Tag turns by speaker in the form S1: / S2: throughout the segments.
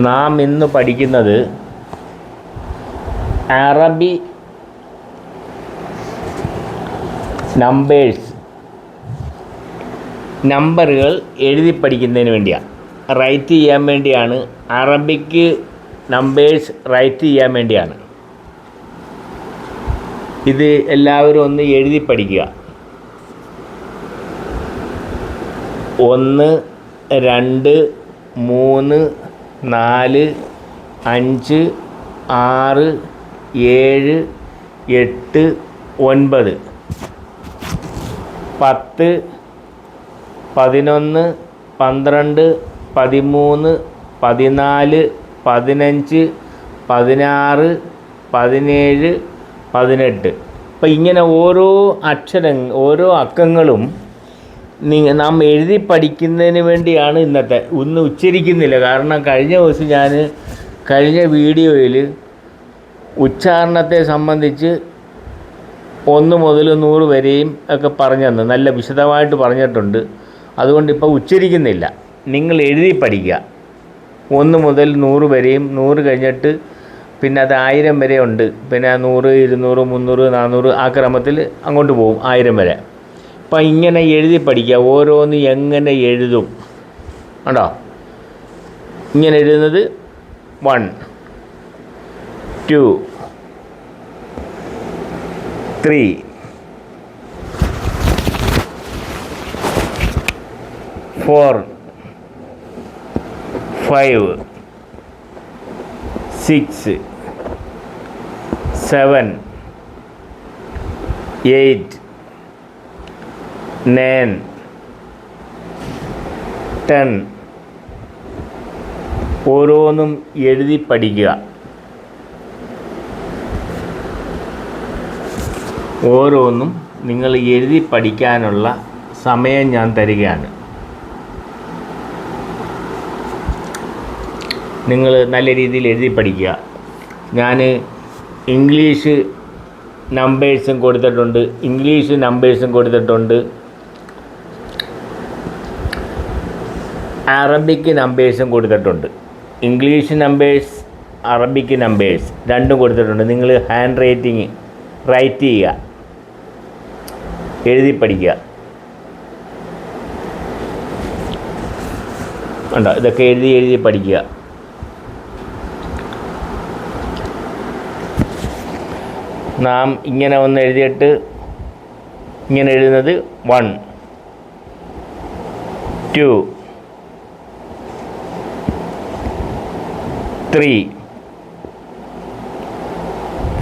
S1: നാം ഇന്ന് പഠിക്കുന്നത് അറബി നമ്പറുകൾ എഴുതി പഠിക്കുന്നതിന് വേണ്ടിയാണ്, റൈറ്റ് ചെയ്യാൻ വേണ്ടിയാണ്. അറബിക്ക് നമ്പേഴ്സ് റൈറ്റ് ചെയ്യാൻ വേണ്ടിയാണ്. ഇത് എല്ലാവരും ഒന്ന് എഴുതി പഠിക്കുക. 1 2 3 4 5 6 7 8 9 10 11 12 13 14 15 16 17 18. അപ്പം ഇങ്ങനെ ഓരോ അക്കങ്ങളും നാം എഴുതി പഠിക്കുന്നതിന് വേണ്ടിയാണ് ഇന്നത്തെ. ഒന്നും ഉച്ചരിക്കുന്നില്ല, കാരണം കഴിഞ്ഞ ദിവസം ഞാൻ കഴിഞ്ഞ വീഡിയോയിൽ ഉച്ചാരണത്തെ സംബന്ധിച്ച് 1 മുതൽ 100 വരെയും ഒക്കെ പറഞ്ഞു തന്നു, നല്ല വിശദമായിട്ട് പറഞ്ഞിട്ടുണ്ട്. അതുകൊണ്ട് ഇപ്പോൾ ഉച്ചരിക്കുന്നില്ല, നിങ്ങൾ എഴുതി പഠിക്കുക. 1 മുതൽ 100 വരെയും, 100 കഴിഞ്ഞിട്ട് പിന്നെ അത് 1000 വരെ ഉണ്ട്. പിന്നെ 100 200 300 400 ആ ക്രമത്തിൽ അങ്ങോട്ട് പോകും 1000 വരെ. അപ്പം ഇങ്ങനെ എഴുതി പഠിക്കുക. ഓരോന്ന് എങ്ങനെ എഴുതും കണ്ടോ? ഇങ്ങനെ എഴുതുന്നത് 1 2 3 4 5 6 7 8 9 10. ഓരോന്നും എഴുതി പഠിക്കുക. ഓരോന്നും നിങ്ങൾ എഴുതി പഠിക്കാനുള്ള സമയം ഞാൻ തരികയാണ്. നിങ്ങൾ നല്ല രീതിയിൽ എഴുതി പഠിക്കുക. ഞാൻ ഇംഗ്ലീഷ് നമ്പേഴ്സും കൊടുത്തിട്ടുണ്ട്, അറബിക്ക് നമ്പേഴ്സും കൊടുത്തിട്ടുണ്ട്. ഇംഗ്ലീഷ് നമ്പേഴ്സ്, അറബിക്ക് നമ്പേഴ്സ് രണ്ടും കൊടുത്തിട്ടുണ്ട്. നിങ്ങൾ ഹാൻഡ് റൈറ്റ് ചെയ്യുക, എഴുതി പഠിക്കുക. ഉണ്ടോ? ഇതൊക്കെ എഴുതി പഠിക്കുക. നാം ഇങ്ങനെ ഒന്ന് എഴുതിയിട്ട് ഇങ്ങനെ എഴുതുന്നത് 1 2 3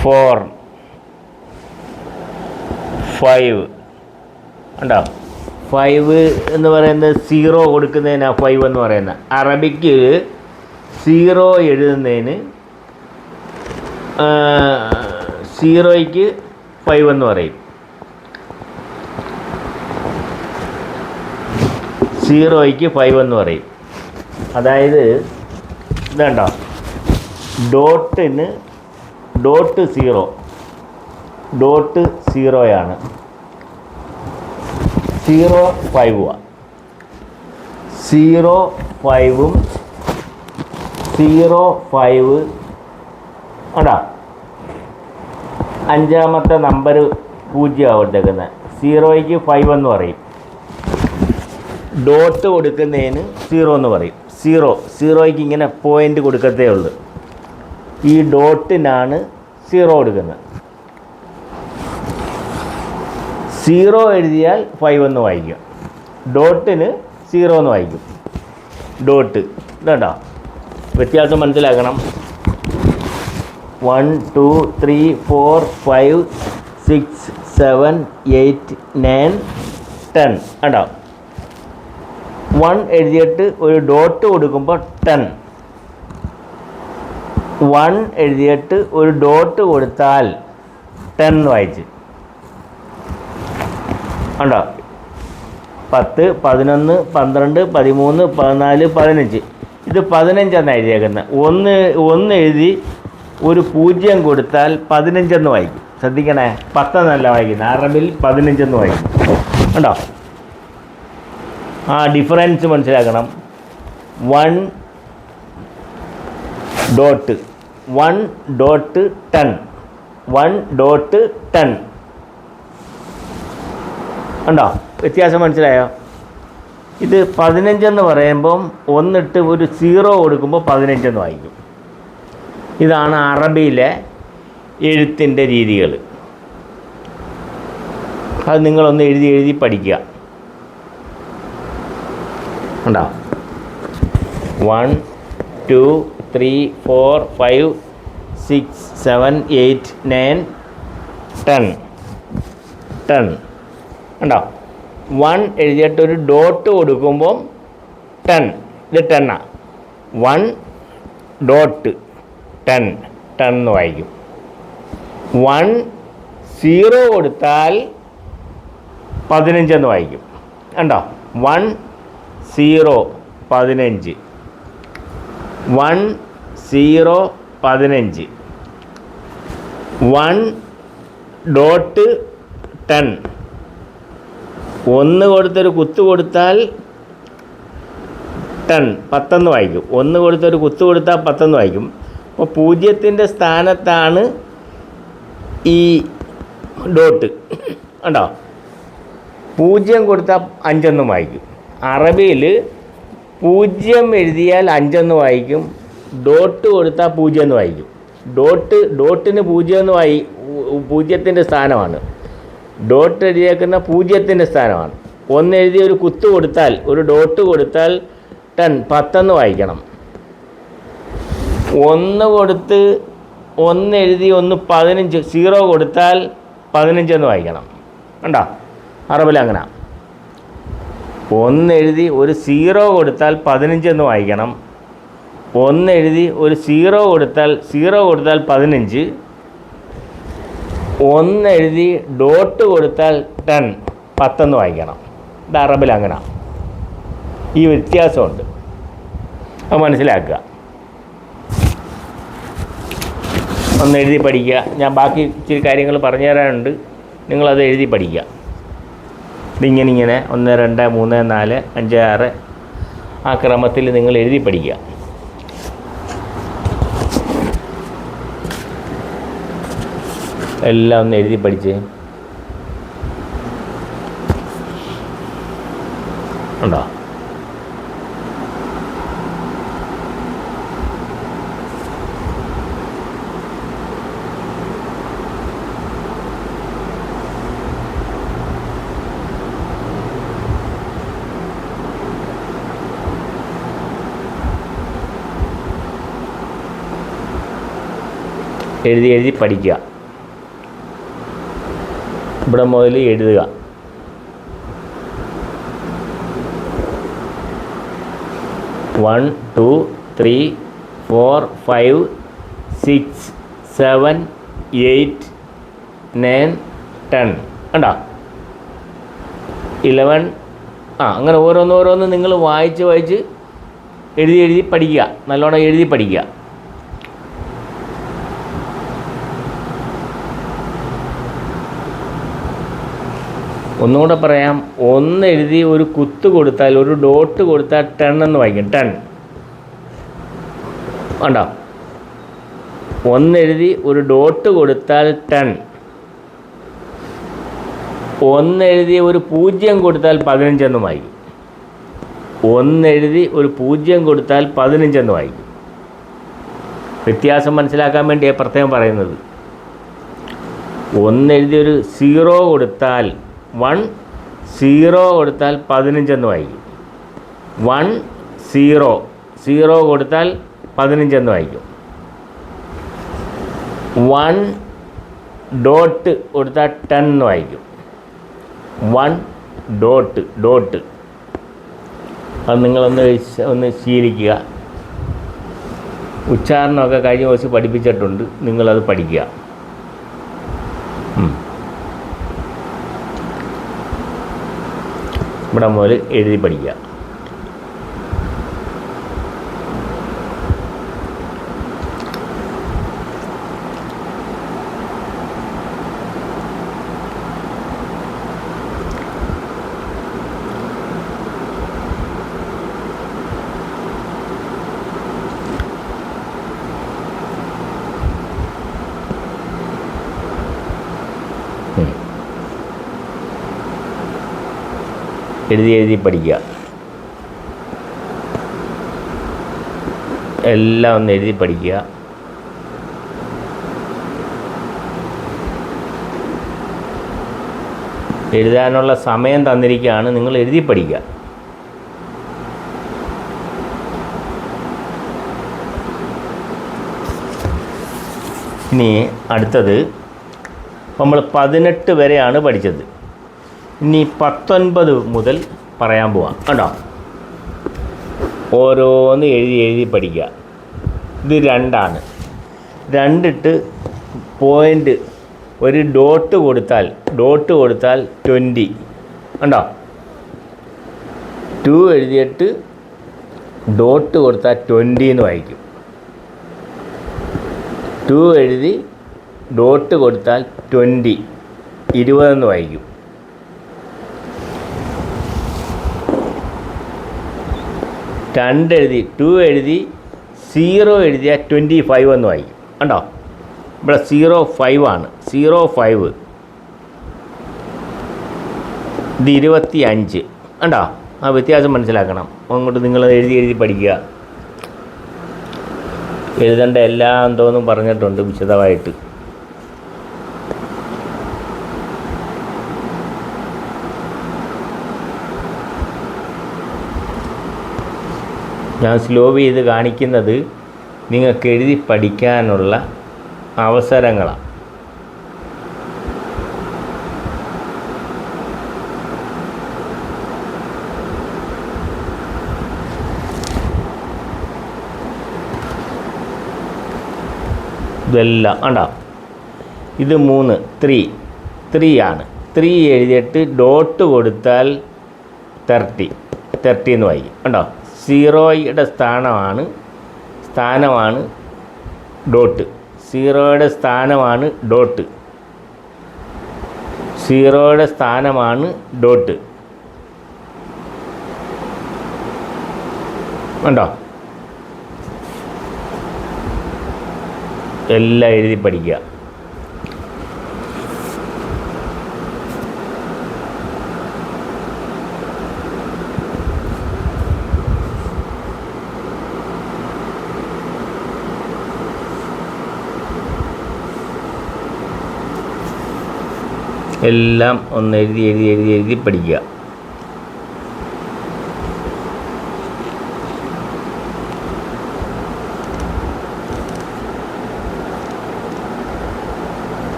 S1: 4 5. ഉണ്ടോ? 5 എന്ന് പറയുന്നത് 0 കൊടുക്കുന്നതിനാണ് 5 എന്ന് പറയുന്നത്. അറബിക്ക് 0 എഴുതുന്നതിന് 0യ്ക്ക് 5 എന്ന് പറയും. 0യ്ക്ക് 5 എന്ന് പറയും. അതായത് ഇതുണ്ടോ, ഡോട്ട് 0 0 5 0 5ഉം 0 5 ഉണ്ടോ? 5ാമത്തെ നമ്പർ 0 ആവട്ടേക്കുന്നത്. 0യ്ക്ക് 5 എന്ന് പറയും. ഡോട്ട് കൊടുക്കുന്നതിന് 0 എന്ന് പറയും. 0യ്ക്ക് ഇങ്ങനെ പോയിൻ്റ് കൊടുക്കത്തേ ഉള്ളൂ. ഈ ഡോട്ടിനാണ് 0 കൊടുക്കുന്നത്. 0 എഴുതിയാൽ 5 എന്ന് വായിക്കും, ഡോട്ടിന് 0 എന്ന് വായിക്കും. ഡോട്ട് ഇതുണ്ടോ? വ്യത്യാസം മനസ്സിലാക്കണം. 1 2 3 4 5 6 7 8 9 10. കണ്ടോ? 1 എഴുതിയിട്ട് ഒരു ഡോട്ട് കൊടുക്കുമ്പോൾ 10. 1 എഴുതിയിട്ട് ഒരു ഡോട്ട് കൊടുത്താൽ 10 വായിച്ച്. കണ്ടോ? 10 11 12 13 14 15. ഇത് 15 എന്നാണ് എഴുതിയേക്കുന്നത്. 1 എഴുതി ഒരു 0 കൊടുത്താൽ 15 എന്ന് വായിക്കും. ശ്രദ്ധിക്കണേ, 10 എന്നല്ല വായിക്കുന്നത്. അറബിൽ 15 എന്ന് വായിക്കും. കണ്ടോ? ആ ഡിഫറൻസ് മനസ്സിലാക്കണം. 1 ഡോട്ട് 1.10 1.10 ഉണ്ടോ? വ്യത്യാസം മനസ്സിലായോ? ഇത് 15 പറയുമ്പം ഒന്നിട്ട് ഒരു 0 കൊടുക്കുമ്പോൾ 15 വായിക്കും. ഇതാണ് അറബിയിലെ എഴുത്തിൻ്റെ രീതികൾ. അത് നിങ്ങളൊന്ന് എഴുതി പഠിക്കുക. ഉണ്ടോ? 1 2 3 4 5 6 7 8 9 10 ഉണ്ടോ? 1 എഴുതിയിട്ട് ഒരു ഡോട്ട് കൊടുക്കുമ്പം 10, ഇത് 10 1.10 എന്ന് വായിക്കും. 10 കൊടുത്താൽ 15 എന്ന് വായിക്കും. ഉണ്ടോ? 10 15 10 1.10 1 കൊടുത്തൊരു കുത്ത് കൊടുത്താൽ 10 വായിക്കും. 1 കൊടുത്തൊരു കുത്ത് കൊടുത്താൽ 10 വായിക്കും. അപ്പോൾ 0ൻ്റെ സ്ഥാനത്താണ് ഈ ഡോട്ട്. ഉണ്ടോ? 0 കൊടുത്താൽ 5 വായിക്കും. അറബിയിൽ 0 എഴുതിയാൽ 5 വായിക്കും. ഡോട്ട് കൊടുത്താൽ 0 വായിക്കും. ഡോട്ടിന് 0ൻ്റെ സ്ഥാനമാണ്. ഡോട്ട് എഴുതിയേക്കുന്ന 0ൻ്റെ സ്ഥാനമാണ്. 1 എഴുതി ഒരു കുത്ത് കൊടുത്താൽ, ഒരു ഡോട്ട് കൊടുത്താൽ 10 വായിക്കണം. 1 കൊടുത്ത് 1 എഴുതി 15 0 കൊടുത്താൽ 15 വായിക്കണം. ഉണ്ടോ? അറബിൽ അങ്ങനെ 1 എഴുതി ഒരു 0 കൊടുത്താൽ 15 വായിക്കണം. 1 എഴുതി ഒരു 0 കൊടുത്താൽ 15. 1 എഴുതി ഡോട്ട് കൊടുത്താൽ 10 വായിക്കണം. ഇത് അറബിൽ അങ്ങനെ. ഈ വ്യത്യാസമുണ്ട്, അത് മനസ്സിലാക്കുക. ഒന്ന് എഴുതി പഠിക്കുക. ഞാൻ ബാക്കി ഇച്ചിരി കാര്യങ്ങൾ പറഞ്ഞു തരാനുണ്ട്, നിങ്ങളത് എഴുതി പഠിക്കുക. ഇതിങ്ങനെ 1 2 3 4 5 6 ആ ക്രമത്തിൽ നിങ്ങൾ എഴുതി പഠിക്കുക. എല്ലാം ഒന്ന് എഴുതി പഠിച്ച് ഉണ്ടോ? എഴുതി പഠിക്കുക. ഇവിടെ മുതൽ എഴുതുക. വൺ 2 3 4 5 6 7 8 9 10 കണ്ടോ? 11 അങ്ങനെ ഓരോന്ന് നിങ്ങൾ വായിച്ച് എഴുതി പഠിക്കുക. നല്ലോണം എഴുതി പഠിക്കുക. ഒന്നുകൂടെ പറയാം. 1 എഴുതി ഒരു കുത്ത് കൊടുത്താൽ, ഒരു ഡോട്ട് കൊടുത്താൽ 10 എന്ന് വായിക്കും. 10 കണ്ടോ? 1 എഴുതി ഒരു ഡോട്ട് കൊടുത്താൽ 10. 1 എഴുതി ഒരു 0 കൊടുത്താൽ 15 എന്ന് വായിക്കും. 1 എഴുതി ഒരു 0 കൊടുത്താൽ 15 എന്ന് വായിക്കും. വ്യത്യാസം മനസ്സിലാക്കാൻ വേണ്ടിയാണ് പ്രത്യേകം പറയുന്നത്. 1 എഴുതി ഒരു 0 കൊടുത്താൽ 10 കൊടുത്താൽ 15 എന്ന് വായിക്കും. 10 കൊടുത്താൽ 15 എന്ന് വായിക്കും. 1 ഡോട്ട് കൊടുത്താൽ 10 എന്ന് വായിക്കും. 1 ഡോട്ട് അത് നിങ്ങളൊന്ന് ശീലിക്കുക. ഉച്ചാരണമൊക്കെ കഴിഞ്ഞ ദിവസം പഠിപ്പിച്ചിട്ടുണ്ട്, നിങ്ങളത് പഠിക്കുക. ഇവിടെ മുതൽ എഴുതി പഠിക്കുക. എഴുതി പഠിക്കുക. എല്ലാം ഒന്ന് എഴുതി പഠിക്കുക. എഴുതാനുള്ള സമയം തന്നിരിക്കുകയാണ്, നിങ്ങൾ എഴുതി പഠിക്കുക. ഇനി അടുത്തത് നമ്മൾ 18 വരെയാണ് പഠിച്ചത്. ഇനി 19 മുതൽ പറയാൻ പോവാം കേട്ടോ. ഓരോന്ന് എഴുതി പഠിക്കുക. ഇത് 2ആണ്. 2 ഇട്ട് പോയിൻ്റ് ഒരു ഡോട്ട് കൊടുത്താൽ 20 കണ്ടോ. 2 എഴുതിയിട്ട് ഡോട്ട് കൊടുത്താൽ 20 എന്ന് വായിക്കും. 2 എഴുതി ഡോട്ട് കൊടുത്താൽ 20 എന്ന് വായിക്കും. 2 എഴുതി 2 എഴുതി 0 എഴുതിയാൽ 25 എന്ന് വായിക്കും കണ്ടോ. ഇവിടെ 05 ആണ്. 05 ഇത് 25 കണ്ടോ. ആ വ്യത്യാസം മനസ്സിലാക്കണം. അങ്ങോട്ട് നിങ്ങൾ എഴുതി പഠിക്കുക. എഴുതേണ്ട എല്ലാം എന്തോന്നും പറഞ്ഞിട്ടുണ്ട് വിശദമായിട്ട്. ഞാൻ സ്ലോ ചെയ്ത് കാണിക്കുന്നത് നിങ്ങൾക്ക് എഴുതി പഠിക്കാനുള്ള അവസരങ്ങളാണ്. ഇതെല്ലാം ഉണ്ടോ. ഇത് 3 ആണ്. 3 എഴുതിയിട്ട് ഡോട്ട് കൊടുത്താൽ 30 എന്ന് വായിക്കും ഉണ്ടോ. 0യുടെ സ്ഥാനമാണ് ഡോട്ട്. 0യുടെ സ്ഥാനമാണ് ഡോട്ട്. 0യുടെ സ്ഥാനമാണ് ഡോട്ട് ഉണ്ടോ. എല്ലാം എഴുതി പഠിക്കുക. എല്ലാം ഒന്ന് എഴുതി പഠിക്കുക.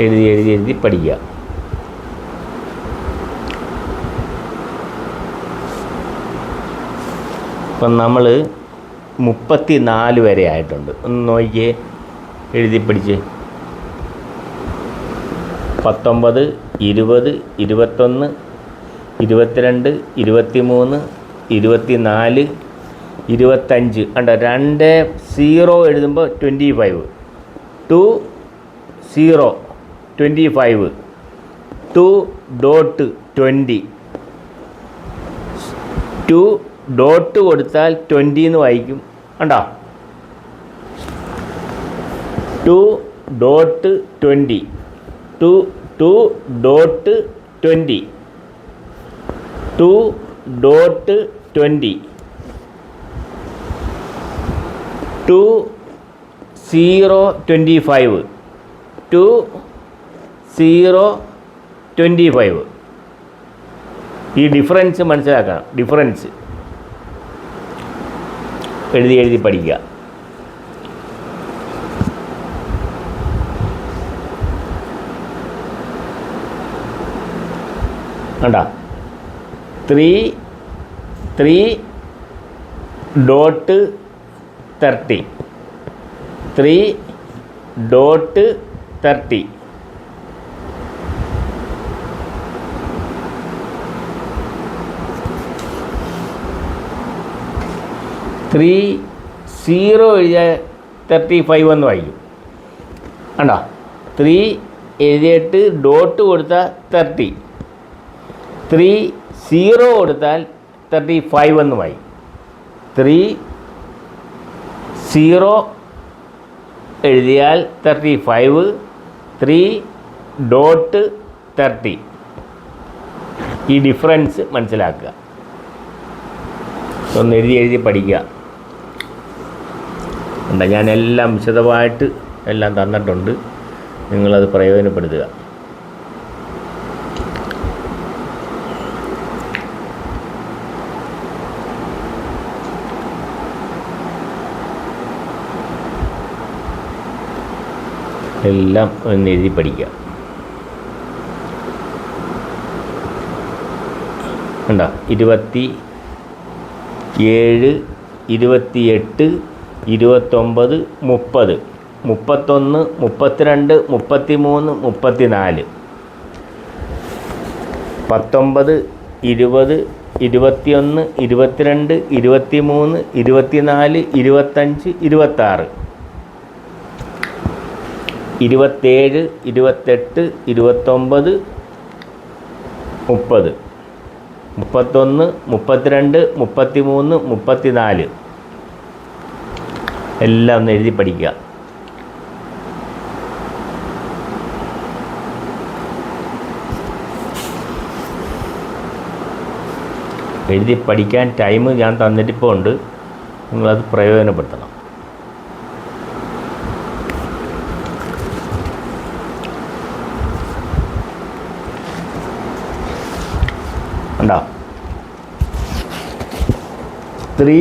S1: എഴുതി പഠിക്കുക. ഇപ്പം നമ്മൾ 34 വരെ ആയിട്ടുണ്ട്. ഒന്ന് നോക്കിയേ, എഴുതി പഠിച്ച്. 19, 20, 21, 22, 23, 24, 25 കണ്ടോ. 2 0 എഴുതുമ്പോൾ 25. 2 0 25. 2 ഡോട്ട് 20. 2 ഡോട്ട് കൊടുത്താൽ 20 എന്ന് വായിക്കും കണ്ടോ. 2 ഡോട്ട് 20. 2 ഡോട്ട് 20. 2 ഡോട്ട് 20. 2 0 25. 2 0 25. ഈ ഡിഫറൻസ് മനസ്സിലാക്കണം. ഡിഫറൻസ് എഴുതി പഠിക്കുക. കണ്ടോ. 3 ഡോട്ട് 30. 3 ഡോട്ട് 30. 3 0 എഴുതിയാൽ 35 എന്ന് വായിക്കും കണ്ടോ. 3 എഴുതിയിട്ട് ഡോട്ട് കൊടുത്താൽ 30. 3 0 കൊടുത്താൽ 35 എന്ന് വായിക്കും. 3 0 എഴുതിയാൽ 35, 3.30. ഈ ഡിഫറൻസ് മനസ്സിലാക്കുക. ഒന്ന് എഴുതി പഠിക്കുക. ഉണ്ട്, ഞാനെല്ലാം വിശദമായിട്ട് എല്ലാം തന്നിട്ടുണ്ട്. നിങ്ങളത് പ്രയോജനപ്പെടുത്തുക. എല്ലാം ഒന്ന് എഴുതി പഠിക്കുക. ഉണ്ടോ? 27, 28, 29, 30, 31, 32, 33, 34, 19, 20, 21, 22, 23, 24, 25, 26, 27, 28, 29, 30, 31, 32, 33, 34 എല്ലാം ഒന്ന് എഴുതി പഠിക്കുക. എഴുതി പഠിക്കാൻ ടൈം ഞാൻ തന്നിട്ടിപ്പോൾ ഉണ്ട്. നിങ്ങളത് പ്രയോജനപ്പെടുത്തണം. ഉണ്ടോ? 3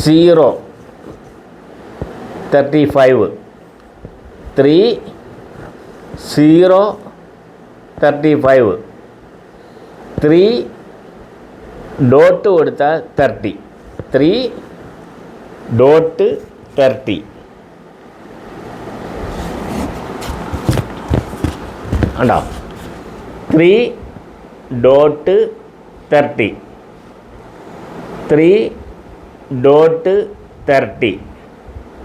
S1: 0 35, 3 0 35, 3 ഡോട്ട് കൊടുത്താൽ 30, 3.30. ഉണ്ടോ? 3.30, 3.30,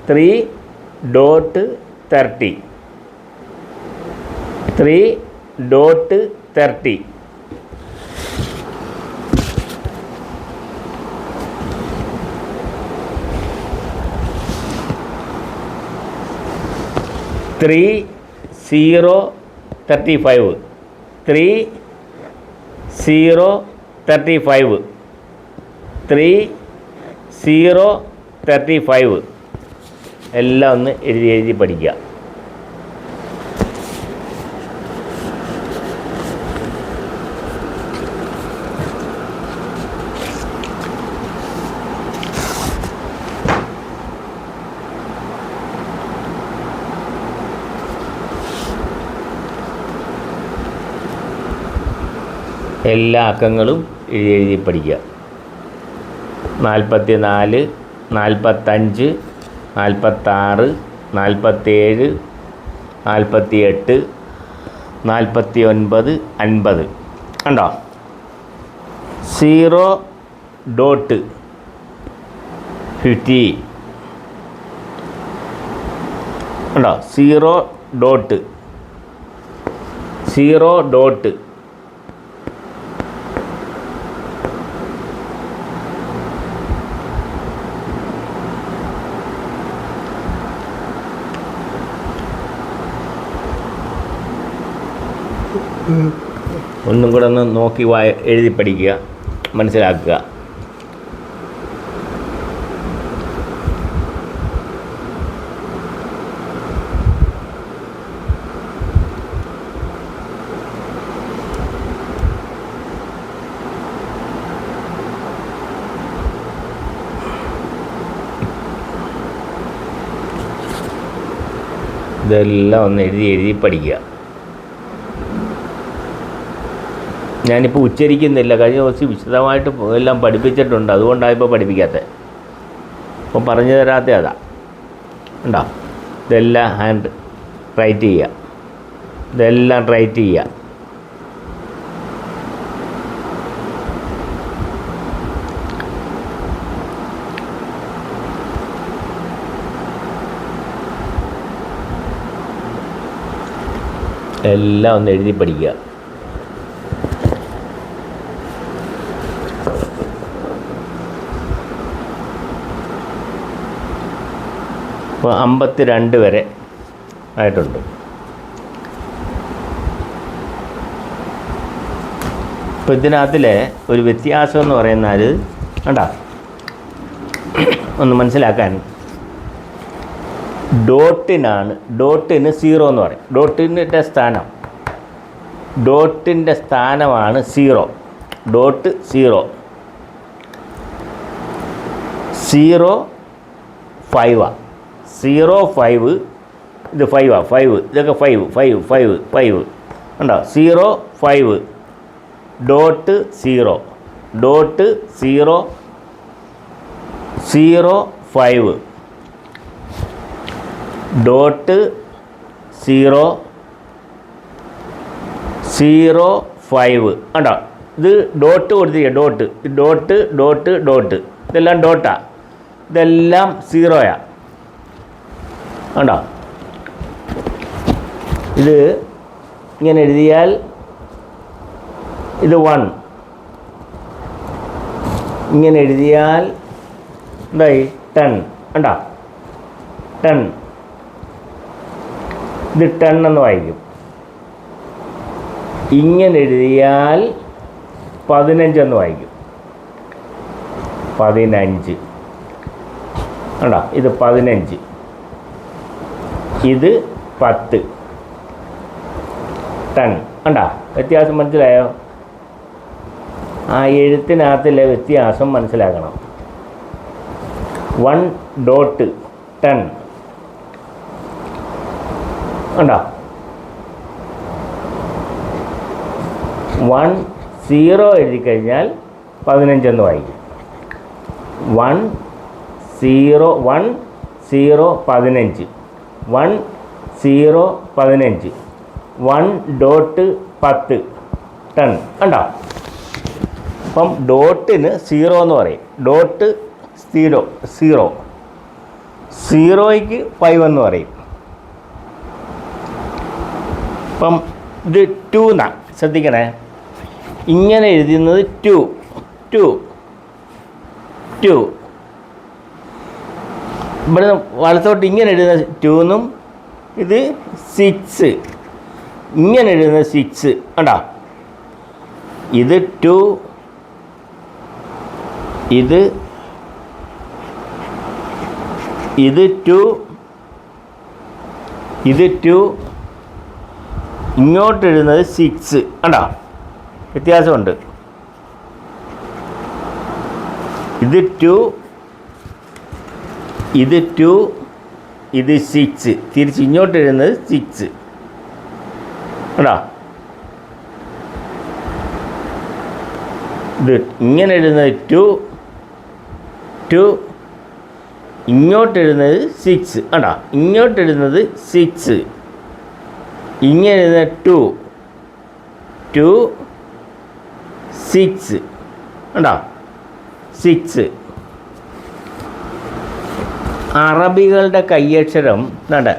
S1: 3.30, 3.30. Three 0 35, 3 0 35, 3 0 35 എല്ലാം ഒന്ന് എഴുതി പഠിക്കുക. എല്ലാ അക്കങ്ങളും എഴുതി പഠിക്കുക. 44, 45, 46, 47, 48, 49, 50. കണ്ടോ? 0.50 കണ്ടോ? 0. ഒന്നും കൂടെ ഒന്ന് നോക്കി എഴുതി പഠിക്കുക, മനസ്സിലാക്കുക. ഇതെല്ലാം ഒന്ന് എഴുതി പഠിക്കുക. ഞാനിപ്പോൾ ഉച്ചരിക്കുന്നില്ല. കഴിഞ്ഞ ദിവസം വിശദമായിട്ട് എല്ലാം പഠിപ്പിച്ചിട്ടുണ്ട്. അതുകൊണ്ടാണ് ഇപ്പോൾ പഠിപ്പിക്കാത്തത്. അപ്പോൾ പറഞ്ഞു തരാത്ത അതാ. ഉണ്ടോ? ഇതെല്ലാം ഹാൻഡ് റൈറ്റ് ചെയ്യുക. ഇതെല്ലാം റൈറ്റ് ചെയ്യുക. എല്ലാം ഒന്ന് എഴുതി പഠിക്കുക. അപ്പോൾ 52 വരെ ആയിട്ടുണ്ട്. ഇപ്പോൾ ഇതിനകത്തിലെ ഒരു വ്യത്യാസം എന്ന് പറയുന്നാൽ കണ്ടോ, ഒന്ന് മനസ്സിലാക്കാൻ, ഡോട്ടിന് 0 എന്ന് പറയും. ഡോട്ടിൻ്റെ സ്ഥാനമാണ് 0. ഡോട്ട് 0 5 0 5 ഇത് 5 5 ഇതൊക്കെ 5 ഉണ്ടോ. 0 5 ഡോട്ട് 0 0 0 5 ഡോട്ട് 0 0 5 ഉണ്ടോ. ഇത് ഡോട്ട് കൊടുത്തിരിക്കുക. ഡോട്ട് ഇതെല്ലാം ഡോട്ടാ, ഇതെല്ലാം 0യാ ഉണ്ടോ. ഇത് ഇങ്ങനെ എഴുതിയാൽ ഇത് 1, ഇങ്ങനെ എഴുതിയാൽ എന്തായി 10 ഉണ്ടോ. 10 ഇത് 10 എന്ന് വായിക്കും. ഇങ്ങനെ എഴുതിയാൽ 15 എന്ന് വായിക്കും. 15 ഉണ്ടോ. ഇത് 15, ഇത് 10 10 ഉണ്ടോ. വ്യത്യാസം മനസ്സിലായോ? ആ എഴുത്തിനകത്തിലെ വ്യത്യാസം മനസ്സിലാക്കണം. 1 ഡോട്ട് 10 ഉണ്ടോ. 1 0 എഴുതി കഴിഞ്ഞാൽ 15 എന്ന് വായിക്കും. 1 0 15 1 0 15 1 ഡോട്ട് 10 10 ഉണ്ടോ. അപ്പം ഡോട്ടിന് 0 എന്ന് പറയും. ഡോട്ട് 0യ്ക്ക് 5 എന്ന് പറയും. അപ്പം ഇത് 2 എന്നാണ്, ശ്രദ്ധിക്കണേ. ഇങ്ങനെ എഴുതുന്നത് 2 ഇവിടെ വലത്തോട്ട് ഇങ്ങനെ എഴുതുന്ന 2 എന്നും, ഇത് 6 ഇങ്ങനെ എഴുതുന്നത് 6 കണ്ടോ. ഇത് 2 ഇത് 2 ഇങ്ങോട്ട് എഴുതുന്നത് 6 കണ്ടോ. വ്യത്യാസമുണ്ട്. ഇത് 2 ഇത് 6 തിരിച്ച് ഇങ്ങോട്ട് എഴുതുന്നത് 6 കണ്ടോ. ഇത് ഇങ്ങനെ എഴുതുന്നത് 2 ഇങ്ങോട്ട് എഴുതുന്നത് 6 കണ്ടോ. ഇങ്ങോട്ട് എഴുതുന്നത് 6 ഇങ്ങനെ എഴുതുന്നത് 2 6 കണ്ടോ. 6 അറബികളുടെ കയ്യക്ഷരം കണ്ട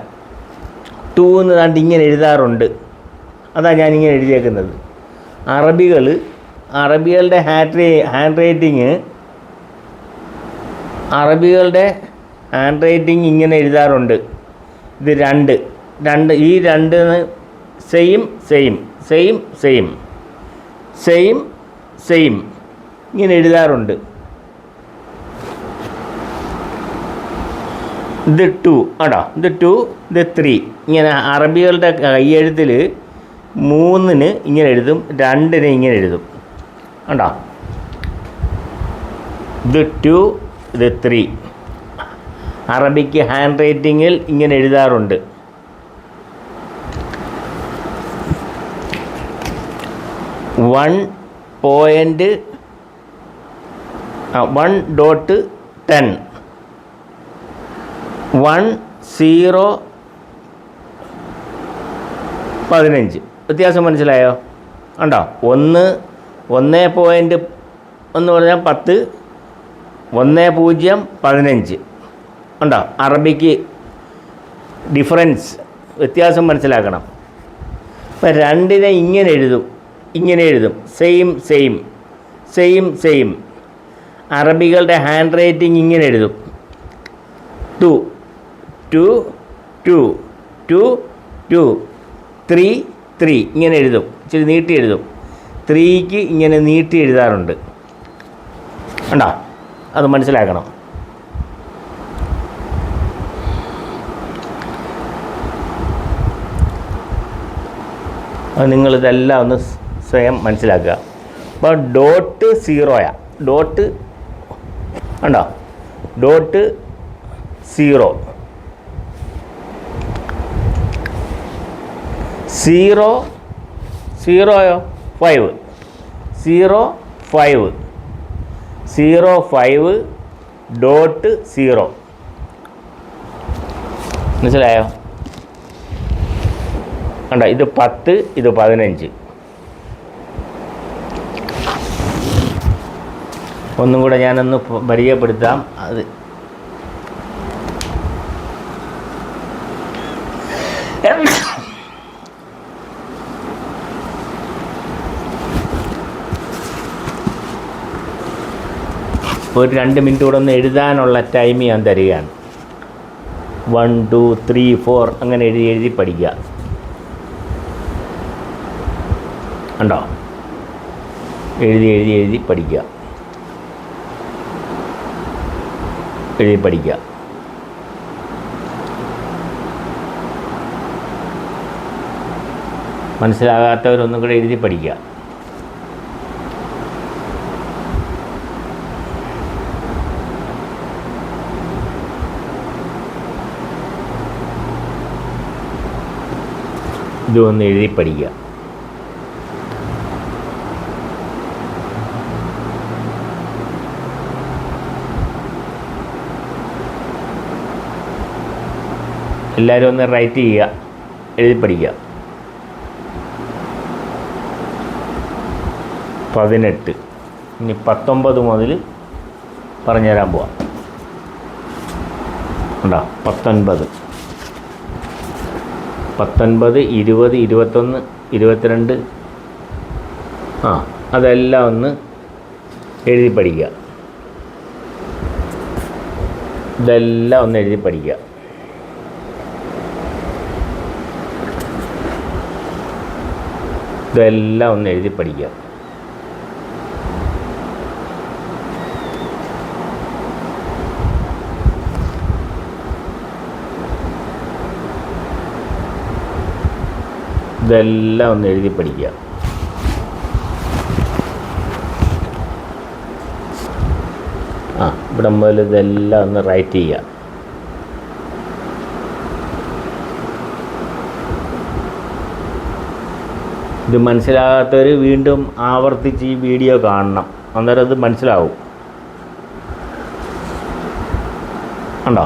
S1: 2 എന്ന് കണ്ട് ഇങ്ങനെ എഴുതാറുണ്ട്. അതാണ് ഞാനിങ്ങനെ എഴുതിയേക്കുന്നത്. അറബികളുടെ ഹാൻഡ് റൈറ്റിങ് ഇങ്ങനെ എഴുതാറുണ്ട്. ഇത് 2 ഈ 2 സെയിം ഇങ്ങനെ എഴുതാറുണ്ട്. ഇത് 2 ആണോ. ഇത് 2 ഇത് 3 ഇങ്ങനെ അറബികളുടെ കയ്യെഴുത്തിൽ 3-ന് ഇങ്ങനെ എഴുതും, 2-ന് ഇങ്ങനെ എഴുതും കണ്ടോ. ഇത് 2 ഇത് 3 അറബിക്ക് ഹാൻഡ് റൈറ്റിങ്ങിൽ ഇങ്ങനെ എഴുതാറുണ്ട്. $1.10 15 വ്യത്യാസം മനസ്സിലായോ? ഉണ്ടോ. 1.1 പറഞ്ഞാൽ 10 10 15 ഉണ്ടോ. അറബിക്ക് ഡിഫറൻസ് വ്യത്യാസം മനസ്സിലാക്കണം. ഇപ്പം 2-നെ ഇങ്ങനെ എഴുതും സെയിം അറബികളുടെ ഹാൻഡ് റൈറ്റിംഗ് ഇങ്ങനെ എഴുതും. 2 2 2 2 3 3 ഇങ്ങനെ എഴുതും. ഇച്ചിരി നീട്ടി എഴുതും. 3ക്ക് ഇങ്ങനെ നീട്ടി എഴുതാറുണ്ട്. കണ്ടോ? അത് മനസ്സിലാക്കണം. അത് നിങ്ങളിതെല്ലാം ഒന്ന് സ്വയം മനസ്സിലാക്കുക. അപ്പോൾ ഡോട്ട് 0 ഡോട്ട് കണ്ടോ? ഡോട്ട് 0 0 0 5 0 5 0 5 ഡോട്ട് 0 മനസ്സിലായോ? കണ്ടോ? ഇത് 10, ഇത് 15. ഒന്നും കൂടെ ഞാനൊന്ന് പരിചയപ്പെടുത്താം. അത് ഒരു 2 മിനിറ്റ് കൂടെ ഒന്ന് എഴുതാനുള്ള ടൈം ഞാൻ തരികയാണ്. 1 2 3 4 അങ്ങനെ എഴുതി പഠിക്കുക. കണ്ടോ? എഴുതി പഠിക്കുക. എഴുതി പഠിക്കുക. മനസ്സിലാകാത്തവരൊന്നും കൂടെ എഴുതി പഠിക്കുക. ഇതൊന്ന് എഴുതി പഠിക്കുക. എല്ലാവരും ഒന്ന് റൈറ്റ് ചെയ്യുക, എഴുതി പഠിക്കുക. 18. ഇനി 19 മുതൽ പറഞ്ഞുതരാൻ പോവാം. ഉണ്ടോ? 19 20 21 22 അതെല്ലാം ഒന്ന് എഴുതി പഠിക്കുക. ഇതെല്ലാം ഒന്ന് എഴുതി പഠിക്കുക. ഇതെല്ലാം ഒന്ന് എഴുതി പഠിക്കുക. ഇതെല്ലാം ഒന്ന് എഴുതി പഠിക്കുക. ഇവിടെ മുതൽ ഇതെല്ലാം ഒന്ന് റൈറ്റ് ചെയ്യുക. ഇത് മനസ്സിലാകാത്തവർ വീണ്ടും ആവർത്തിച്ച് ഈ വീഡിയോ കാണണം. അന്നേരം അത് മനസ്സിലാവും. ഉണ്ടോ?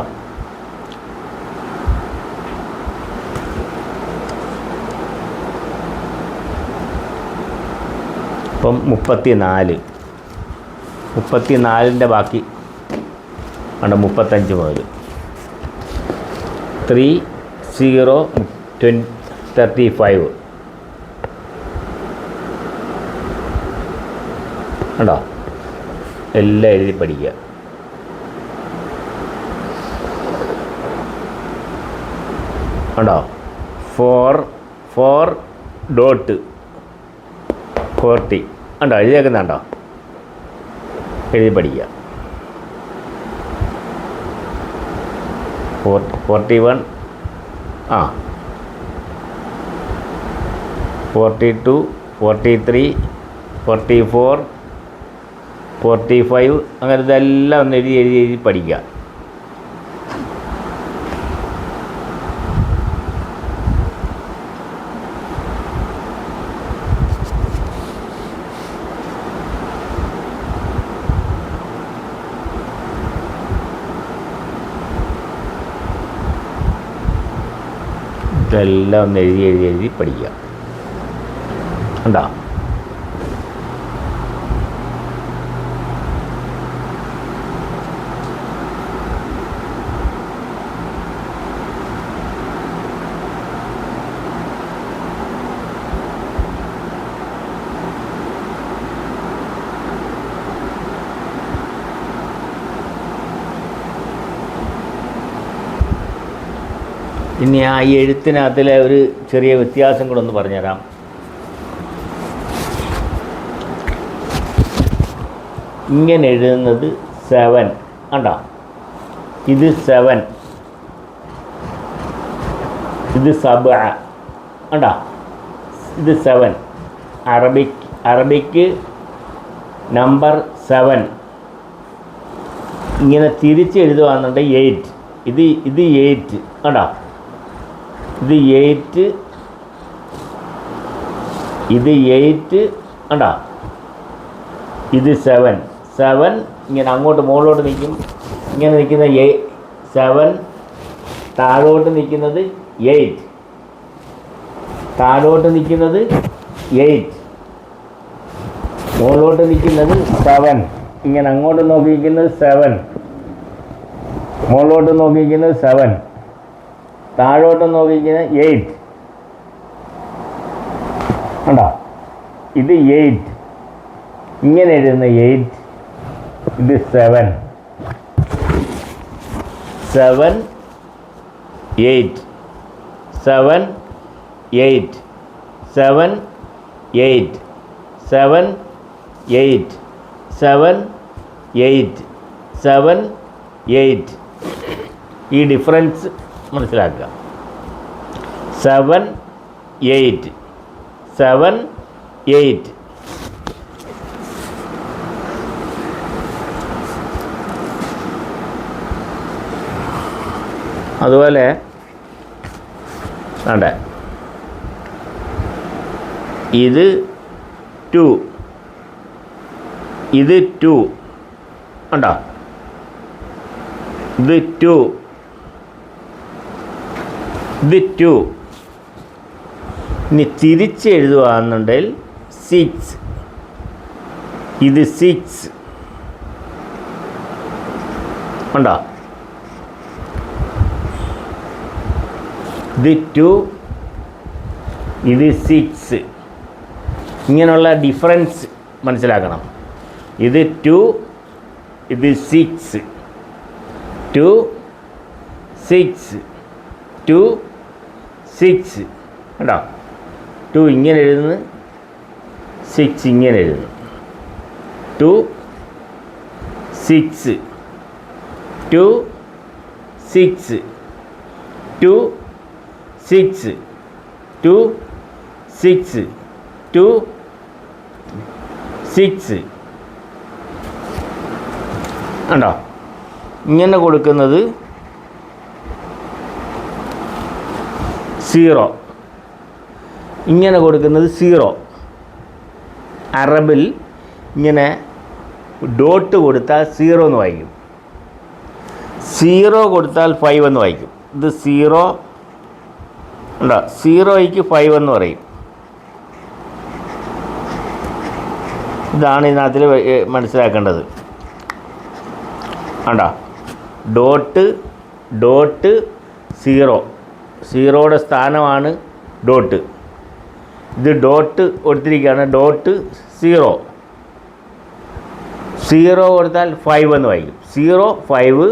S1: ഇപ്പം 34 ബാക്കി ഉണ്ട്. 35 മുതൽ 3 0 35 ഉണ്ടോ? എല്ലാം എഴുതി പഠിക്കുക. ഉണ്ടോ? 4 ഡോട്ട് 40 ഉണ്ടോ? എഴുതിയേക്കുന്നുണ്ടോ? എഴുതി പഠിക്കുക. 41 42 43 44 45 അങ്ങനെ ഇതെല്ലാം ഒന്ന് എഴുതി പഠിക്കുക. ഇതെല്ലാം ഒന്ന് എഴുതി പഠിക്കുക. ഉണ്ടോ? ഇനി ആ എഴുത്തിനകത്തിലെ ഒരു ചെറിയ വ്യത്യാസം കൂടെ ഒന്ന് പറഞ്ഞുതരാം. ഇങ്ങനെ എഴുതുന്നത് 7 കണ്ടോ, ഇത് 7, ഇത് സബ കണ്ടോ, ഇത് 7. അറബിക്ക് നമ്പർ 7. ഇങ്ങനെ തിരിച്ചെഴുതുകയാണെന്നുണ്ടെങ്കിൽ 8. ഇത് 8 കണ്ടോ, ഇത് 8, ഇത് 8 കണ്ടോ, ഇത് 7. ഇങ്ങനെ അങ്ങോട്ട് മുകളിലോട്ട് നിൽക്കും. ഇങ്ങനെ നിൽക്കുന്ന 7, താഴോട്ട് നിൽക്കുന്നത് 8, താഴോട്ട് നിൽക്കുന്നത് 8, മുകളിലോട്ട് നിൽക്കുന്നത് 7. ഇങ്ങനെ അങ്ങോട്ട് നോക്കിയിരിക്കുന്നത് 7, മുകളിലോട്ട് നോക്കിയിരിക്കുന്നത് 7, താഴോട്ട് നോക്കിയിരിക്കുന്നത് 8 കണ്ടോ, ഇത് 8. ഇങ്ങനെ എഴുതുന്ന 8, ഇത് 7, 7, 8, 7, 8, 7, 8, 7, 8, 7, 8, 7, 8. ഈ ഡിഫറൻസ് മനസ്സിലാക്കുക. 7, 8, 7, 8. അതുപോലെ വേണ്ട, ഇത് 2, ഇത് 2 കണ്ടോ, ഇത് 2, ഇത് 2. ഇനി തിരിച്ചെഴുതുകയാണെന്നുണ്ടെങ്കിൽ 6, ഇത് 6 കണ്ടോ, ഇത് 2, ഇത് 6. ഇങ്ങനെയുള്ള ഡിഫറൻസ് മനസ്സിലാക്കണം. ഇത് 2, ഇത് 6, 2, 6, 2, 6 കണ്ടോ. 2 ഇങ്ങനെ എഴുതുന്നു, 6 ഇങ്ങനെ എഴുതുന്നു. 2, 6, 2, 6, 2, 6, 2, 6, 2, 6 കണ്ടോ. ഇങ്ങനെ കൊടുക്കുന്നത് 0, ഇങ്ങനെ കൊടുക്കുന്നത് 0. അറബിൽ ഇങ്ങനെ ഡോട്ട് കൊടുത്താൽ 0 എന്ന് വായിക്കും, 0 കൊടുത്താൽ 5 എന്ന് വായിക്കും. ഇത് 0 ഉണ്ടോ, 0യ്ക്ക് 5 എന്ന് പറയും. ഇതാണ് ഇതിനകത്തിൽ മനസ്സിലാക്കേണ്ടത്. കണ്ടോ, ഡോട്ട് 0, 0യുടെ സ്ഥാനമാണ് ഡോട്ട്. ഇത് ഡോട്ട് കൊടുത്തിരിക്കുകയാണ്, ഡോട്ട് 0. 0 കൊടുത്താൽ 5 എന്ന് വായിക്കും. 0, 5,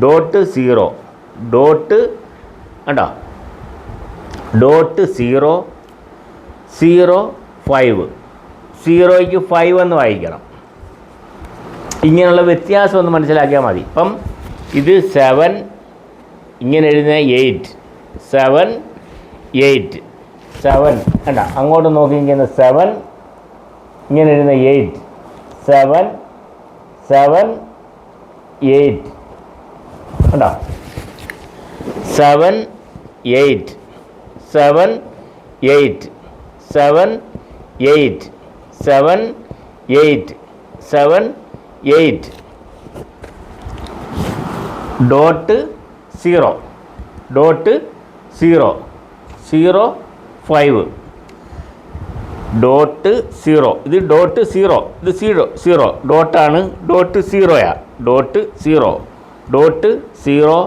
S1: ഡോട്ട് 0, ഡോട്ട് കണ്ടോ, ഡോട്ട് 0, 0, 5, 0യ്ക്ക് 5 എന്ന് വായിക്കണം. ഇങ്ങനെയുള്ള വ്യത്യാസം ഒന്ന് മനസ്സിലാക്കിയാൽ മതി. ഇപ്പം ഇത് 7 ഇങ്ങനെ എഴുതുന്ന 8, 7, 8, 7 കണ്ട, അങ്ങോട്ട് നോക്കിയിരിക്കുന്ന 7 ഇങ്ങനെ എഴുതുന്ന 8, 7, 7, 8 കണ്ടോ, 7, 8, 7, 8, 7, 8, 7, 8, 7, 8. Dot 0, dot 0, 0, 5, dot 0. ഇത് ഡോട്ട് 0, ഇത് 0 ഡോട്ടാണ്, ഡോട്ട് 0യാ, ഡോട്ട് 0, ഡോട്ട് 0,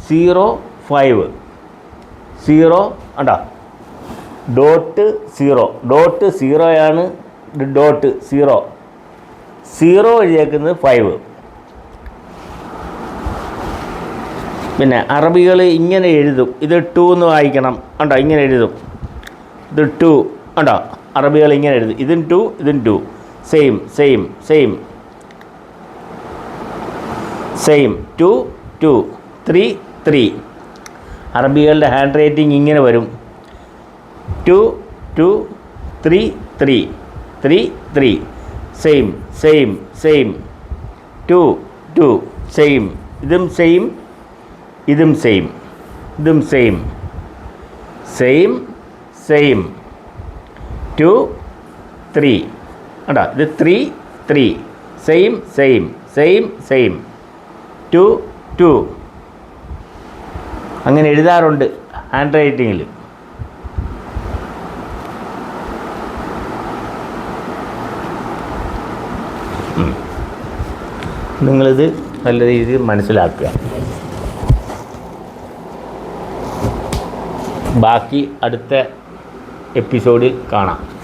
S1: 0, 5, 0 കണ്ടോ, ഡോട്ട് 0, ഡോട്ട് 0യാണ്, ഡോട്ട് 0, 0 എഴുതിയേക്കുന്നത് 5. പിന്നെ അറബികൾ ഇങ്ങനെ എഴുതും. ഇത് ടു എന്ന് വായിക്കണം. കണ്ടോ, ഇങ്ങനെ എഴുതും. ഇത് ടു കണ്ടോ, അറബികൾ ഇങ്ങനെ എഴുതും. ഇതും ടു, ഇതും two. Same same same same. Two two, three three. അറബികളുടെ ഹാൻഡ് റൈറ്റിംഗ് ഇങ്ങനെ വരും. Two two, three three, three three. Same same same. Two two, same. ഇതും സെയിം, ഇതും സെയിം, ഇതും same. Same same. Two three കണ്ടോ, ഇത് three three. Same same same same. Two two. അങ്ങനെ എഴുതാറുണ്ട് ഹാൻഡ് റൈറ്റിങ്ങിൽ. നിങ്ങളിത് നല്ല രീതിയിൽ മനസ്സിലാക്കുക. ബാക്കി അടുത്ത എപ്പിസോഡിൽ കാണാം.